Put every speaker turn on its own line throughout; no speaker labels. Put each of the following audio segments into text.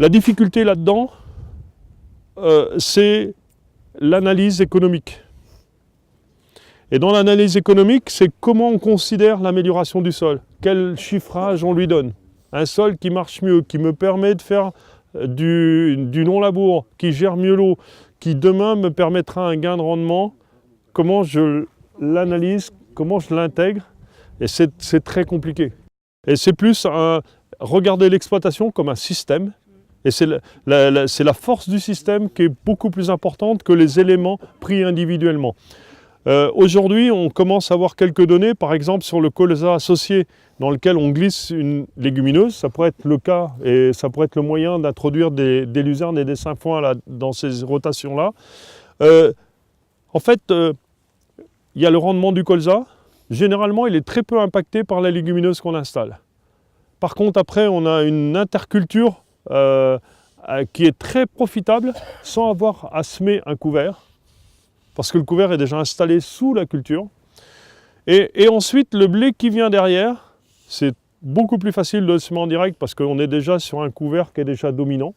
La difficulté là-dedans, c'est l'analyse économique. Et dans l'analyse économique, c'est comment on considère l'amélioration du sol. Quel chiffrage on lui donne. Un sol qui marche mieux, qui me permet de faire du non-labour, qui gère mieux l'eau, qui demain me permettra un gain de rendement. Comment je l'analyse, comment je l'intègre. Et c'est très compliqué. Et c'est plus regarder l'exploitation comme un système. Et c'est la force du système qui est beaucoup plus importante que les éléments pris individuellement. Aujourd'hui, on commence à avoir quelques données, par exemple sur le colza associé, dans lequel on glisse une légumineuse. Ça pourrait être le cas et ça pourrait être le moyen d'introduire des luzernes et des sainfoins là, dans ces rotations-là. En fait, il y a le rendement du colza. Généralement, il est très peu impacté par la légumineuse qu'on installe. Par contre, après, on a une interculture qui est très profitable sans avoir à semer un couvert, parce que le couvert est déjà installé sous la culture. Et ensuite, le blé qui vient derrière, c'est beaucoup plus facile de le semer en direct parce qu'on est déjà sur un couvert qui est déjà dominant.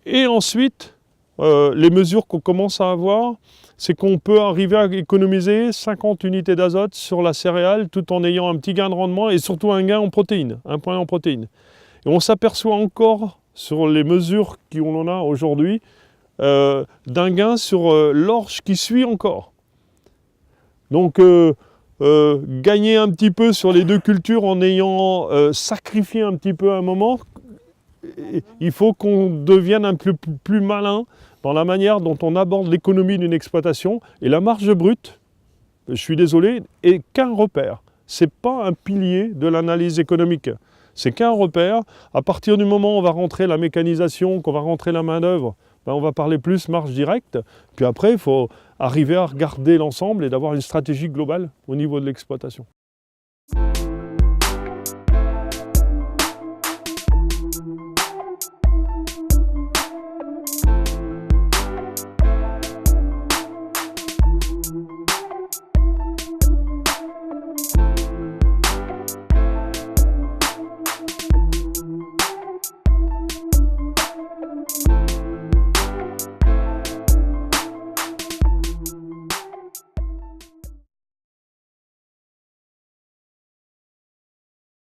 Et ensuite, les mesures qu'on commence à avoir, c'est qu'on peut arriver à économiser 50 unités d'azote sur la céréale tout en ayant un petit gain de rendement et surtout un gain en protéines, un point en protéines. Et on s'aperçoit encore sur les mesures qu'on a aujourd'hui d'un gain sur l'orge qui suit encore. Donc gagner un petit peu sur les deux cultures en ayant sacrifié un petit peu à un moment, il faut qu'on devienne un peu plus malin dans la manière dont on aborde l'économie d'une exploitation. Et la marge brute, je suis désolé, est qu'un repère. Ce n'est pas un pilier de l'analyse économique. C'est qu'un repère. À partir du moment où on va rentrer la mécanisation, qu'on va rentrer la main-d'œuvre, ben on va parler plus marge directe. Puis après, il faut arriver à regarder l'ensemble et d'avoir une stratégie globale au niveau de l'exploitation.